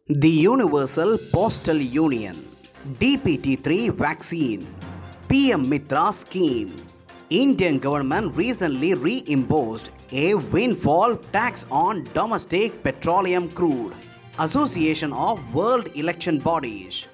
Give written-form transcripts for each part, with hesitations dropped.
The Universal Postal Union, DPT-3 vaccine, PM Mitra scheme. Indian government recently reimbursed a windfall tax on domestic petroleum crude. Association of World Election Bodies.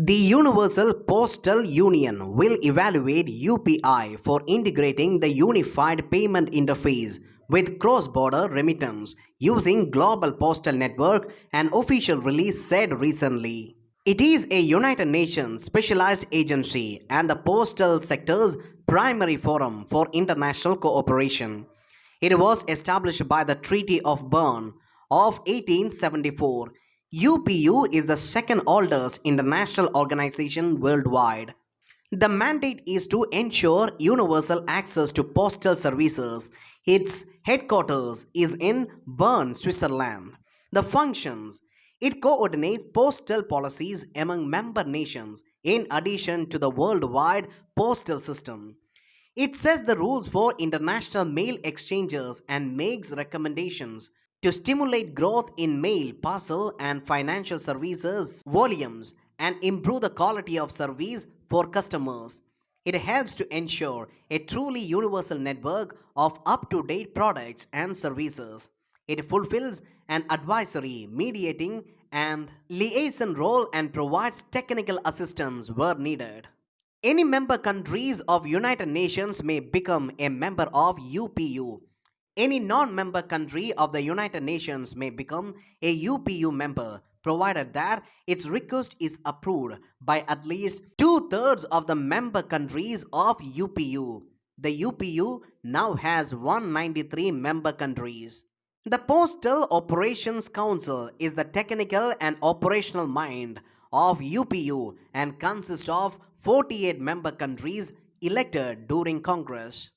The Universal Postal Union will evaluate UPI for integrating the Unified Payment Interface with cross-border remittance using Global Postal Network, an official release said recently. It is a United Nations specialized agency and the postal sector's primary forum for international cooperation. It was established by the Treaty of Bern of 1874. UPU is the second oldest international organization worldwide. The mandate is to ensure universal access to postal services. Its headquarters is in Bern, Switzerland. The functions: it coordinates postal policies among member nations in addition to the worldwide postal system. It sets the rules for international mail exchanges and makes recommendations to stimulate growth in mail, parcel, and financial services volumes and improve the quality of service for customers. It helps to ensure a truly universal network of up to date products and services. It fulfills an advisory, mediating, and liaison role and provides technical assistance where needed. Any member countries of United Nations may become a member of UPU. Any non-member country of the United Nations may become a UPU member, provided that its request is approved by at least two-thirds of the member countries of UPU. The UPU now has 193 member countries. The Postal Operations Council is the technical and operational mind of UPU and consists of 48 member countries elected during Congress.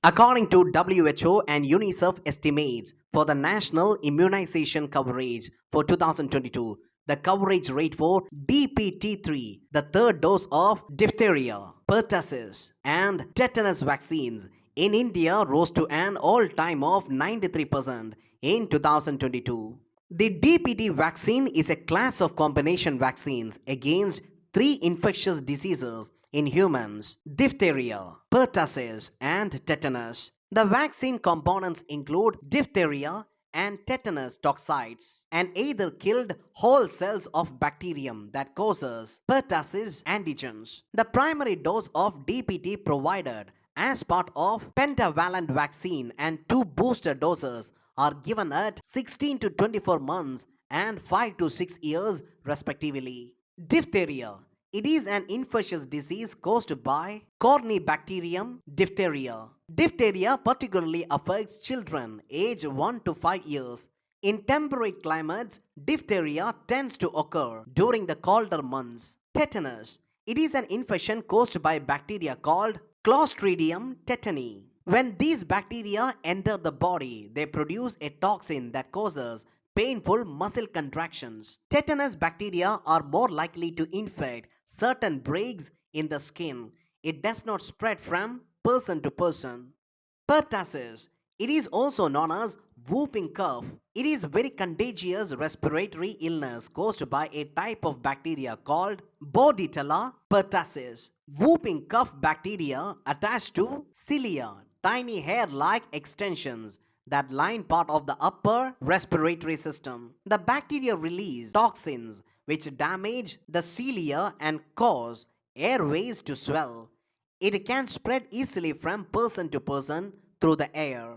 According to WHO and UNICEF estimates for the national immunization coverage for 2022, the coverage rate for DPT-3, the third dose of diphtheria, pertussis, and tetanus vaccines in India rose to an all-time of 93% in 2022. The DPT vaccine is a class of combination vaccines against three infectious diseases in humans: diphtheria, pertussis, and tetanus. The vaccine components include diphtheria and tetanus toxoids and either killed whole cells of bacterium that causes pertussis antigens. The primary dose of DPT provided as part of pentavalent vaccine and two booster doses are given at 16 to 24 months and 5 to 6 years respectively. Diphtheria: it is an infectious disease caused by Corynebacterium diphtheria. Diphtheria particularly affects children aged 1 to 5 years. In temperate climates, diphtheria tends to occur during the colder months. Tetanus: it is an infection caused by bacteria called Clostridium tetani. When these bacteria enter the body, they produce a toxin that causes painful muscle contractions. Tetanus bacteria are more likely to infect certain breaks in the skin. It does not spread from person to person. Pertussis: it is also known as whooping cough. It is very contagious respiratory illness caused by a type of bacteria called Bordetella pertussis. Whooping cough bacteria attach to cilia, tiny hair-like extensions that line part of the upper respiratory system. The bacteria release toxins which damage the cilia and cause airways to swell. It can spread easily from person to person through the air.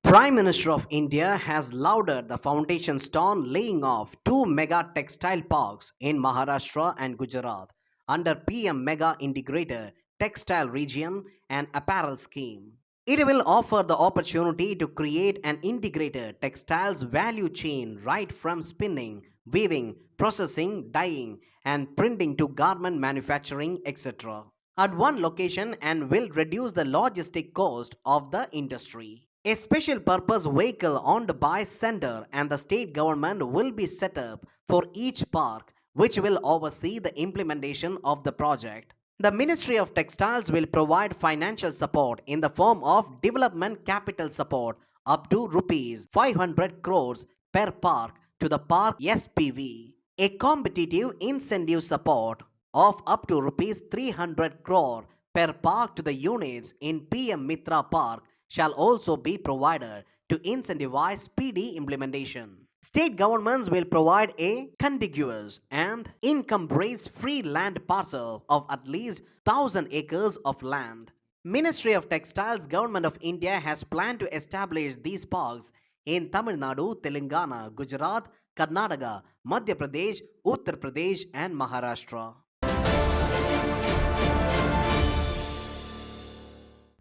Prime Minister of India has lauded the foundation stone laying of two mega textile parks in Maharashtra and Gujarat under PM Mega Integrated Textile Region and Apparel Scheme. It will offer the opportunity to create an integrated textiles value chain right from spinning, weaving, processing, dyeing, and printing to garment manufacturing, etc. at one location and will reduce the logistic cost of the industry. A special purpose vehicle owned by Sender and the state government will be set up for each park, which will oversee the implementation of the project. The Ministry of Textiles will provide financial support in the form of development capital support up to rupees 500 crores per park to the park SPV, a competitive incentive support of up to rupees 300 crore per park to the units in PM Mitra Park shall also be provided to incentivize speedy implementation. State governments will provide a contiguous and encumbrance-free land parcel of at least 1,000 acres of land. Ministry of Textiles, Government of India has planned to establish these parks in Tamil Nadu, Telangana, Gujarat, Karnataka, Madhya Pradesh, Uttar Pradesh and Maharashtra.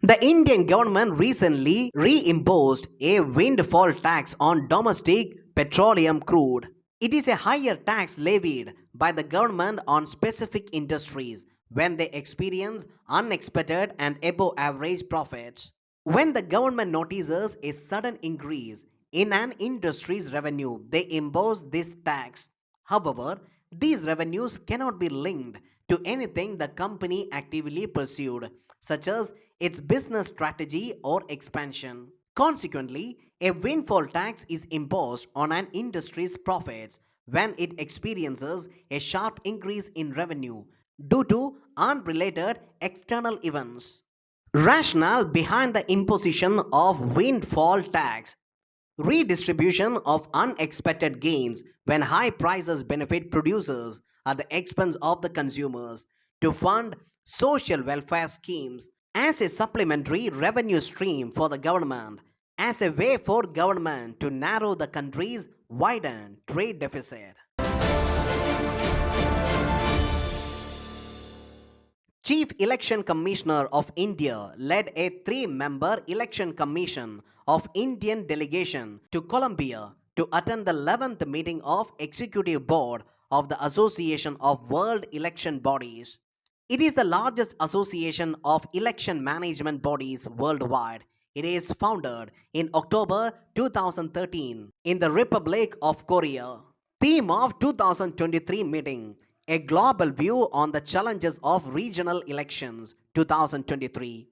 The Indian government recently reimposed a windfall tax on domestic petroleum crude. It is a higher tax levied by the government on specific industries when they experience unexpected and above average profits. When the government notices a sudden increase in an industry's revenue, they impose this tax. However, these revenues cannot be linked to anything the company actively pursued, such as its business strategy or expansion. Consequently, a windfall tax is imposed on an industry's profits when it experiences a sharp increase in revenue due to unrelated external events. Rationale behind the imposition of windfall tax: redistribution of unexpected gains when high prices benefit producers at the expense of the consumers, to fund social welfare schemes as a supplementary revenue stream for the government, as a way for government to narrow the country's widened trade deficit. Chief Election Commissioner of India led a three-member Election Commission of Indian delegation to Colombia to attend the 11th meeting of Executive Board of the Association of World Election Bodies. It is the largest association of election management bodies worldwide. It is founded in October 2013 in the Republic of Korea. Theme of 2023 meeting: a global view on the challenges of regional elections 2023.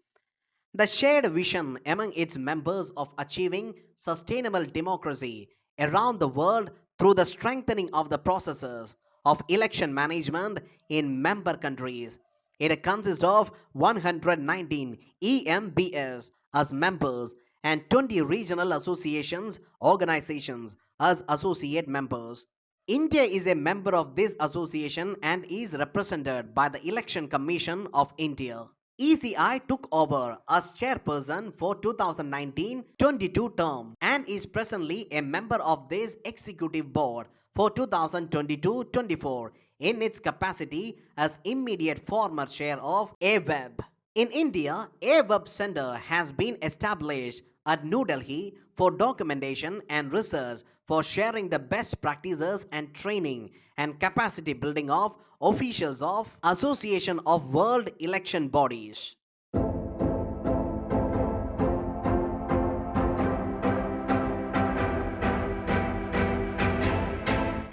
The shared vision among its members of achieving sustainable democracy around the world through the strengthening of the processes of election management in member countries. It consists of 119 EMBS as members and 20 regional associations organizations as associate members. India is a member of this association and is represented by the Election Commission of India. ECI took over as chairperson for 2019-22 term and is presently a member of this executive board for 2022-24 in its capacity as immediate former chair of AWEB. In India, AWEB Center has been established at New Delhi for documentation and research, for sharing the best practices and training and capacity building of officials of Association of World Election Bodies.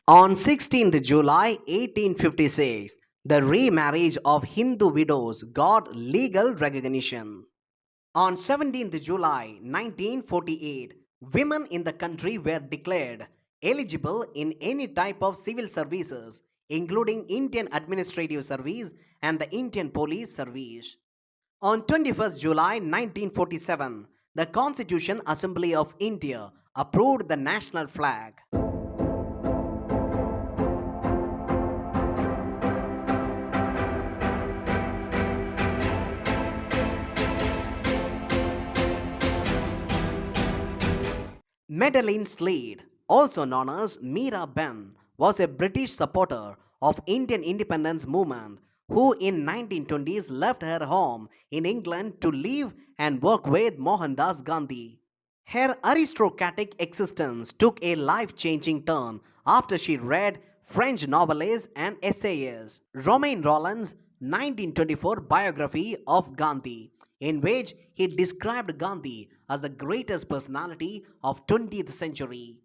On 16th July 1856, the remarriage of Hindu widows got legal recognition. On 17th July 1948, women in the country were declared eligible in any type of civil services, including Indian Administrative Service and the Indian Police Service. On 21st July 1947, the Constitution Assembly of India approved the national flag. Madeline Slade, also known as Meera Ben, was a British supporter of Indian independence movement who in 1920s left her home in England to live and work with Mohandas Gandhi. Her aristocratic existence took a life-changing turn after she read French novelist and essayist Romain Rolland's 1924 biography of Gandhi, in which he described Gandhi as the greatest personality of 20th century.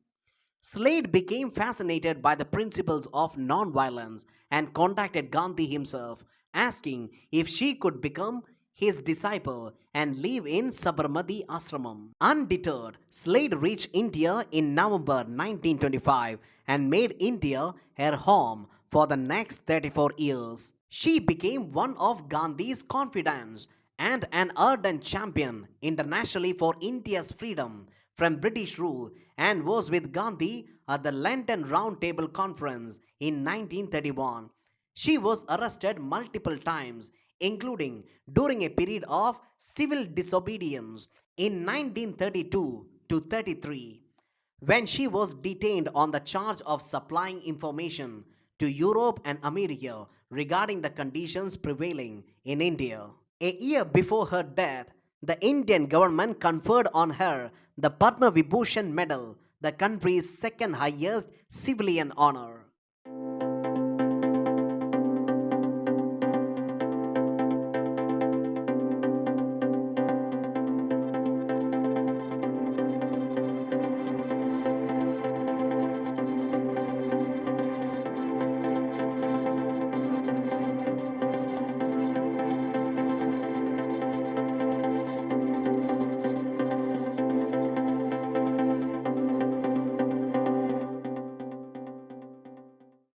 Slade became fascinated by the principles of nonviolence and contacted Gandhi himself, asking if she could become his disciple and live in Sabarmati Ashramam. Undeterred, Slade reached India in November 1925 and made India her home for the next 34 years. She became one of Gandhi's confidants and an ardent champion internationally for India's freedom from British rule and was with Gandhi at the London Round Table Conference in 1931. She was arrested multiple times, including during a period of civil disobedience in 1932 to 33, when she was detained on the charge of supplying information to Europe and America regarding the conditions prevailing in India. A year before her death, the Indian government conferred on her the Padma Vibhushan Medal, the country's second highest civilian honor.